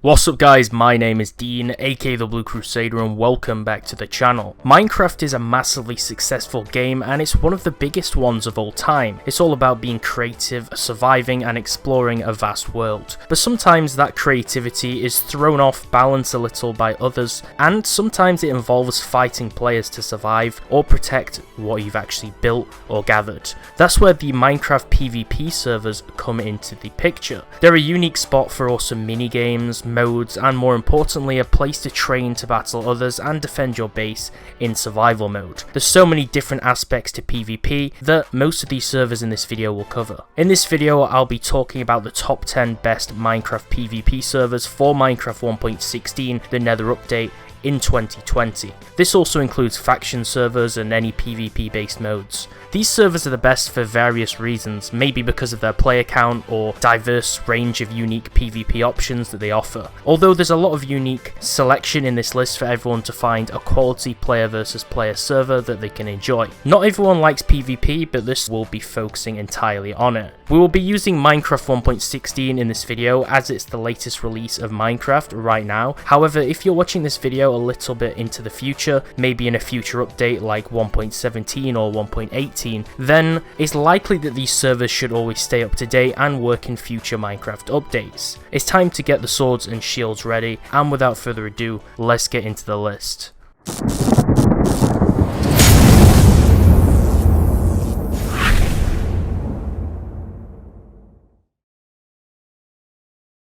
What's up guys, my name is Dean, aka the Blue Crusader, and welcome back to the channel. Minecraft is a massively successful game and it's one of the biggest ones of all time. It's all about being creative, surviving and exploring a vast world. But sometimes that creativity is thrown off balance a little by others, and sometimes it involves fighting players to survive or protect what you've actually built or gathered. That's where the Minecraft PVP servers come into the picture. They're a unique spot for awesome mini games, modes, and more importantly a place to train to battle others and defend your base in survival mode. There's so many different aspects to PvP that most of these servers in this video will cover. In this video I'll be talking about the top 10 best Minecraft PvP servers for Minecraft 1.16, the Nether update, in 2020. This also includes faction servers and any PvP based modes. These servers are the best for various reasons, maybe because of their player count or diverse range of unique PvP options that they offer. Although there's a lot of unique selection in this list for everyone to find a quality player versus player server that they can enjoy. Not everyone likes PvP, but this will be focusing entirely on it. We will be using Minecraft 1.16 in this video as it's the latest release of Minecraft right now. However, if you're watching this video a little bit into the future, maybe in a future update like 1.17 or 1.18, then it's likely that these servers should always stay up to date and work in future Minecraft updates. It's time to get the swords and shields ready, and without further ado, let's get into the list.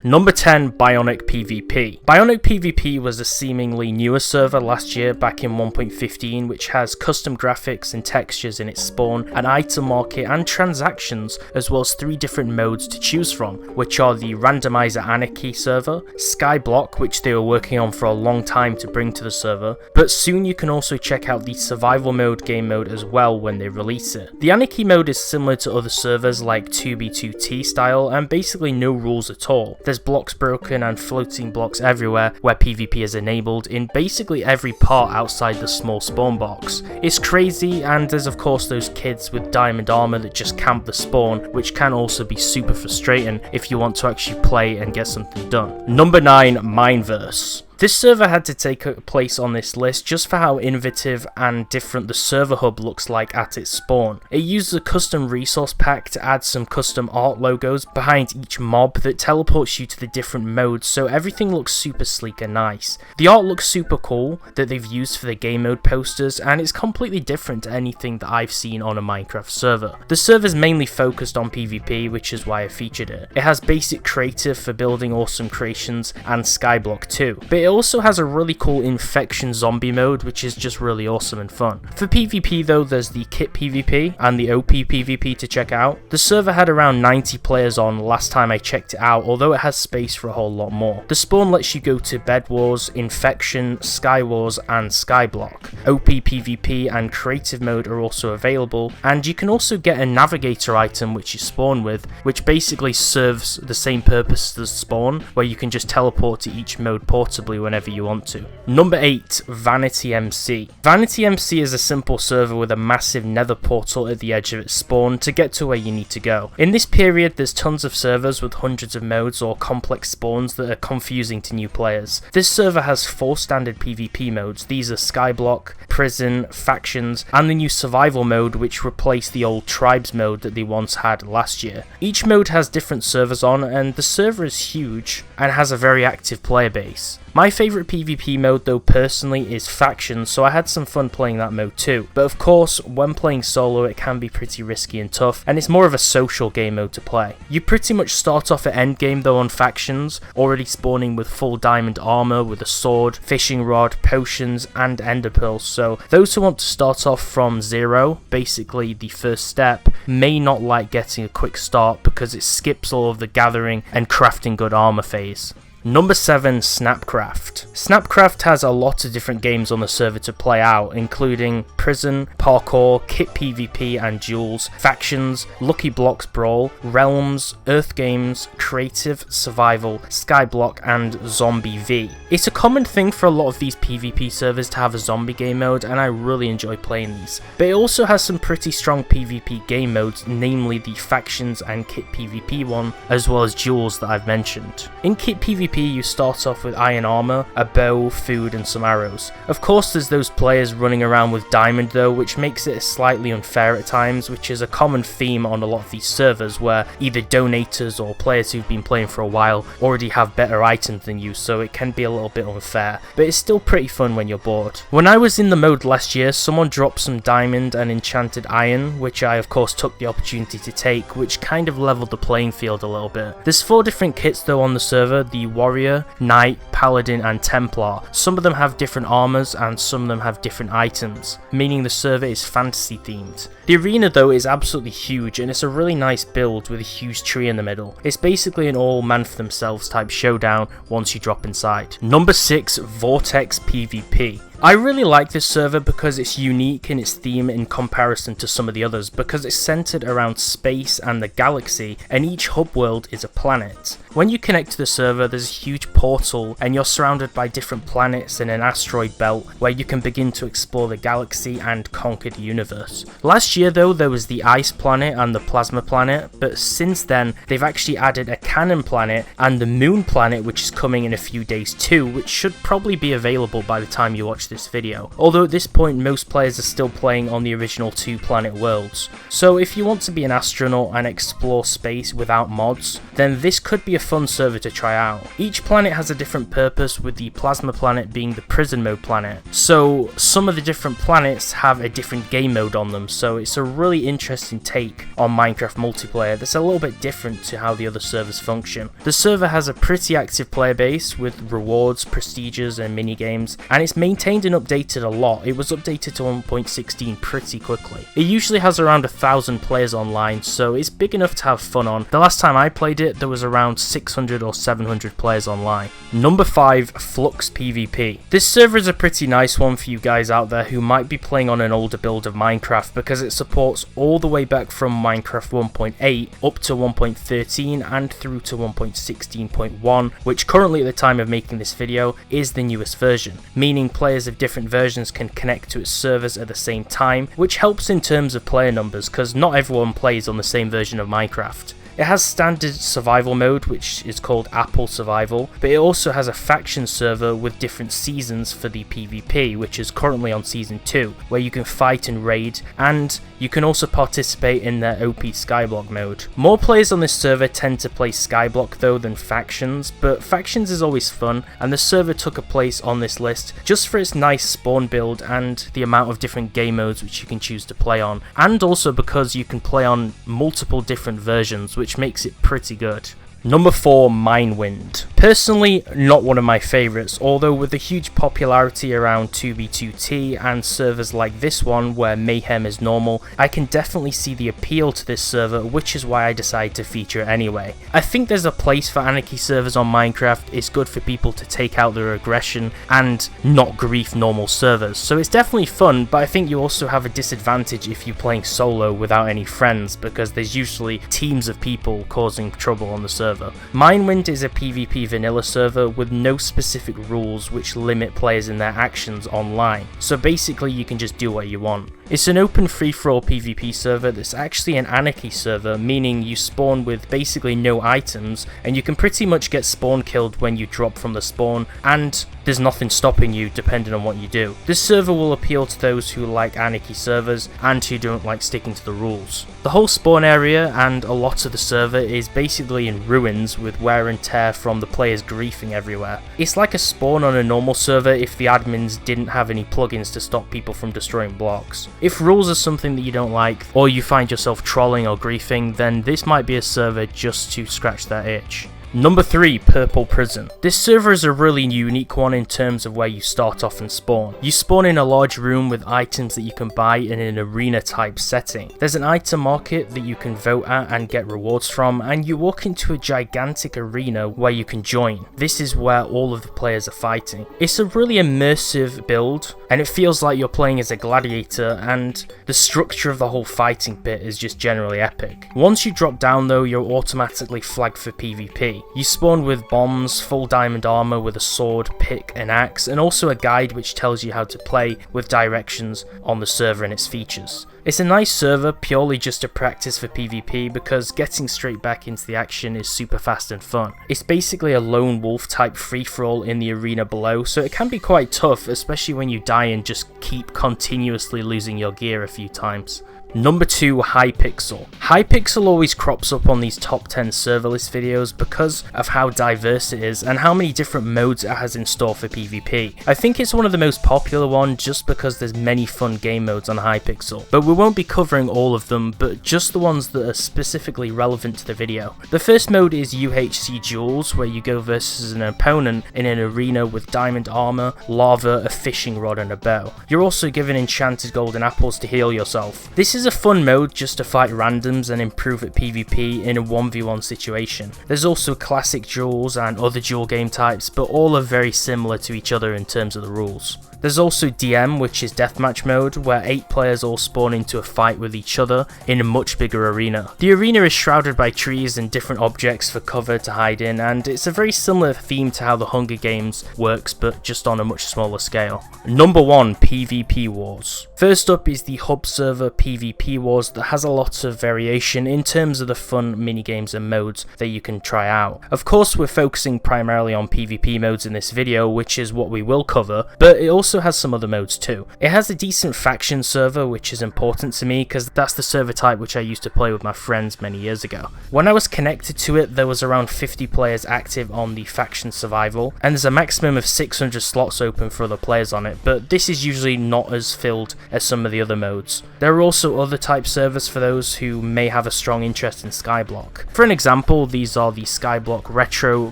Number 10, Bionic PVP. Bionic PVP was a seemingly newer server last year back in 1.15, which has custom graphics and textures in its spawn, an item market and transactions, as well as 3 different modes to choose from, which are the Randomizer Anarchy server, Skyblock, which they were working on for a long time to bring to the server, but soon you can also check out the survival mode game mode as well when they release it. The Anarchy mode is similar to other servers like 2b2t style and basically no rules at all. There's blocks broken and floating blocks everywhere where PvP is enabled in basically every part outside the small spawn box. It's crazy, and there's of course those kids with diamond armor that just camp the spawn, which can also be super frustrating if you want to actually play and get something done. Number 9, Mindverse. This server had to take a place on this list just for how innovative and different the server hub looks like at its spawn. It uses a custom resource pack to add some custom art logos behind each mob that teleports you to the different modes, so everything looks super sleek and nice. The art looks super cool that they've used for the game mode posters, and it's completely different to anything that I've seen on a Minecraft server. The server's mainly focused on PvP, which is why I featured it. It has basic creative for building awesome creations and Skyblock too, but it also has a really cool infection zombie mode, which is just really awesome and fun. For PvP though, there's the KitPVP and the PVP to check out. The server had around 90 players on last time I checked it out, although it has space for a whole lot more. The spawn lets you go to Bed Wars, Infection, Sky Wars and Skyblock. PVP and creative mode are also available, and you can also get a navigator item which you spawn with, which basically serves the same purpose as spawn, where you can just teleport to each mode portably whenever you want to. Number 8, Vanity MC. Vanity MC is a simple server with a massive nether portal at the edge of its spawn to get to where you need to go. In this period there's tons of servers with hundreds of modes or complex spawns that are confusing to new players. This server has 4 standard PvP modes. These are Skyblock, Prison, Factions, and the new survival mode which replaced the old Tribes mode that they once had last year. Each mode has different servers on, and the server is huge and has a very active player base. My favourite PvP mode though personally is Factions, so I had some fun playing that mode too. But of course, when playing solo it can be pretty risky and tough, and it's more of a social game mode to play. You pretty much start off at endgame though on Factions, already spawning with full diamond armour with a sword, fishing rod, potions and ender pearls, so those who want to start off from zero, basically the first step, may not like getting a quick start because it skips all of the gathering and crafting good armour phase. Number 7, Snapcraft. Snapcraft has a lot of different games on the server to play out, including Prison, Parkour, KitPVP and Duels, Factions, Lucky Blocks Brawl, Realms, Earth Games, Creative, Survival, Skyblock and Zombie V. It's a common thing for a lot of these PvP servers to have a zombie game mode, and I really enjoy playing these. But it also has some pretty strong PvP game modes, namely the Factions and KitPVP one, as well as Duels that I've mentioned. In KitPVP PvP you start off with iron armor, a bow, food and some arrows. Of course there's those players running around with diamond though, which makes it slightly unfair at times, which is a common theme on a lot of these servers where either donators or players who've been playing for a while already have better items than you, so it can be a little bit unfair, but it's still pretty fun when you're bored. When I was in the mode last year, someone dropped some diamond and enchanted iron, which I of course took the opportunity to take, which kind of leveled the playing field a little bit. There's 4 different kits though on the server: the warrior, knight, paladin and templar. Some of them have different armors and some of them have different items, meaning the server is fantasy themed. The arena though is absolutely huge and it's a really nice build with a huge tree in the middle. It's basically an all man for themselves type showdown once you drop inside. Number 6, Vortex PVP. I really like this server because it's unique in its theme in comparison to some of the others, because it's centered around space and the galaxy, and each hub world is a planet. When you connect to the server, there's a huge portal and you're surrounded by different planets in an asteroid belt where you can begin to explore the galaxy and conquer the universe. Last year though, there was the ice planet and the plasma planet, but since then they've actually added a cannon planet and the moon planet, which is coming in a few days too, which should probably be available by the time you watch this video, although at this point most players are still playing on the original 2 planet worlds. So if you want to be an astronaut and explore space without mods, then this could be a fun server to try out. Each planet has a different purpose, with the plasma planet being the prison mode planet, so some of the different planets have a different game mode on them, so it's a really interesting take on Minecraft multiplayer that's a little bit different to how the other servers function. The server has a pretty active player base with rewards, prestiges and mini games, and it's maintained and updated a lot. It was updated to 1.16 pretty quickly. It usually has around 1,000 players online, so it's big enough to have fun on. The last time I played it, there was around 600 or 700 players online. Number 5, Flux PVP. This server is a pretty nice one for you guys out there who might be playing on an older build of Minecraft, because it supports all the way back from Minecraft 1.8 up to 1.13 and through to 1.16.1, which currently at the time of making this video is the newest version, meaning players of different versions can connect to its servers at the same time, which helps in terms of player numbers because not everyone plays on the same version of Minecraft. It has standard survival mode, which is called Apple Survival, but it also has a faction server with different seasons for the PvP, which is currently on season 2, where you can fight and raid, and you can also participate in their OP Skyblock mode. More players on this server tend to play Skyblock though than factions, but factions is always fun, and the server took a place on this list just for its nice spawn build and the amount of different game modes which you can choose to play on, and also because you can play on multiple different versions, which makes it pretty good. Number 4, Minewind. Personally, not one of my favourites, although with the huge popularity around 2b2t and servers like this one where mayhem is normal, I can definitely see the appeal to this server, which is why I decided to feature it anyway. I think there's a place for anarchy servers on Minecraft. It's good for people to take out their aggression and not grief normal servers, so it's definitely fun, but I think you also have a disadvantage if you're playing solo without any friends, because there's usually teams of people causing trouble on the server. Minewind is a PvP vanilla server with no specific rules which limit players in their actions online, so basically you can just do what you want. It's an open free-for-all PvP server that's actually an anarchy server, meaning you spawn with basically no items and you can pretty much get spawn killed when you drop from the spawn, and there's nothing stopping you depending on what you do. This server will appeal to those who like anarchy servers and who don't like sticking to the rules. The whole spawn area and a lot of the server is basically in ruins with wear and tear from the players griefing everywhere. It's like a spawn on a normal server if the admins didn't have any plugins to stop people from destroying blocks. If rules are something that you don't like, or you find yourself trolling or griefing, then this might be a server just to scratch that itch. Number 3, Purple Prison. This server is a really unique one in terms of where you start off and spawn. You spawn in a large room with items that you can buy in an arena type setting. There's an item market that you can vote at and get rewards from, and you walk into a gigantic arena where you can join. This is where all of the players are fighting. It's a really immersive build, and it feels like you're playing as a gladiator, and the structure of the whole fighting bit is just generally epic. Once you drop down though, you're automatically flagged for PvP. PvP. You spawn with bombs, full diamond armor with a sword, pick, and axe, and also a guide which tells you how to play with directions on the server and its features. It's a nice server purely just to practice for PvP because getting straight back into the action is super fast and fun. It's basically a lone wolf type free-for-all in the arena below, so it can be quite tough, especially when you die and just keep continuously losing your gear a few times. Number 2, Hypixel. Hypixel always crops up on these top 10 server list videos because of how diverse it is and how many different modes it has in store for PvP. I think it's one of the most popular ones just because there's many fun game modes on Hypixel, but we won't be covering all of them, but just the ones that are specifically relevant to the video. The first mode is UHC Duels, where you go versus an opponent in an arena with diamond armor, lava, a fishing rod and a bow. You're also given enchanted golden apples to heal yourself. This is a fun mode just to fight randoms and improve at PvP in a 1v1 situation. There's also classic duels and other duel game types, but all are very similar to each other in terms of the rules. There's also DM, which is deathmatch mode, where 8 players all spawn into a fight with each other in a much bigger arena. The arena is shrouded by trees and different objects for cover to hide in, and it's a very similar theme to how the Hunger Games works, but just on a much smaller scale. Number 1, PVPWars. First up is the hub server PVPWars that has a lot of variation in terms of the fun minigames and modes that you can try out. Of course, we're focusing primarily on PvP modes in this video, which is what we will cover, but it also has some other modes too. It has a decent faction server, which is important to me because that's the server type which I used to play with my friends many years ago. When I was connected to it, there was around 50 players active on the faction survival, and there's a maximum of 600 slots open for other players on it, but this is usually not as filled as some of the other modes. There are also other type servers for those who may have a strong interest in Skyblock. For an example, these are the Skyblock Retro,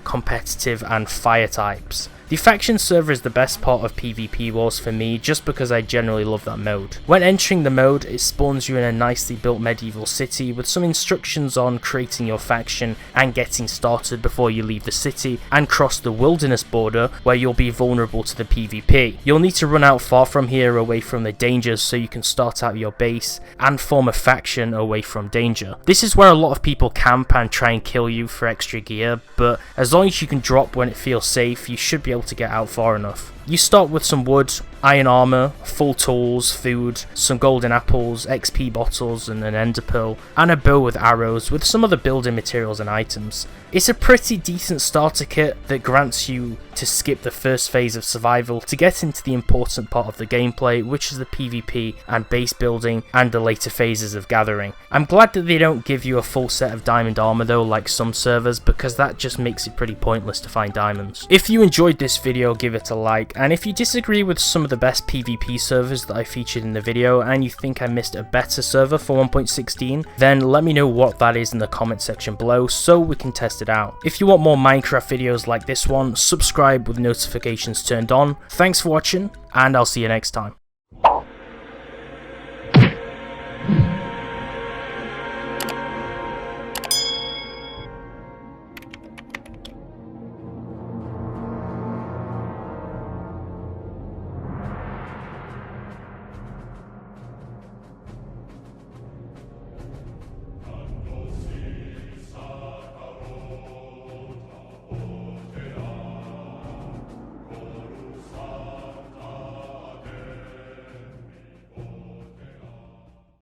Competitive and Fire types. The faction server is the best part of PVPWars for me just because I generally love that mode. When entering the mode, it spawns you in a nicely built medieval city with some instructions on creating your faction and getting started before you leave the city and cross the wilderness border where you'll be vulnerable to the PvP. You'll need to run out far from here away from the dangers so you can start out your base and form a faction away from danger. This is where a lot of people camp and try and kill you for extra gear, but as long as you can drop when it feels safe, you should be able to get out far enough. You start with some wood, iron armor, full tools, food, some golden apples, XP bottles and an ender pearl, and a bow with arrows with some other building materials and items. It's a pretty decent starter kit that grants you to skip the first phase of survival to get into the important part of the gameplay, which is the PvP and base building and the later phases of gathering. I'm glad that they don't give you a full set of diamond armor though like some servers, because that just makes it pretty pointless to find diamonds. If you enjoyed this video, give it a like, and if you disagree with some of the best PvP servers that I featured in the video and you think I missed a better server for 1.16, then let me know what that is in the comment section below so we can test it out. If you want more Minecraft videos like this one, subscribe with notifications turned on. Thanks for watching, and I'll see you next time.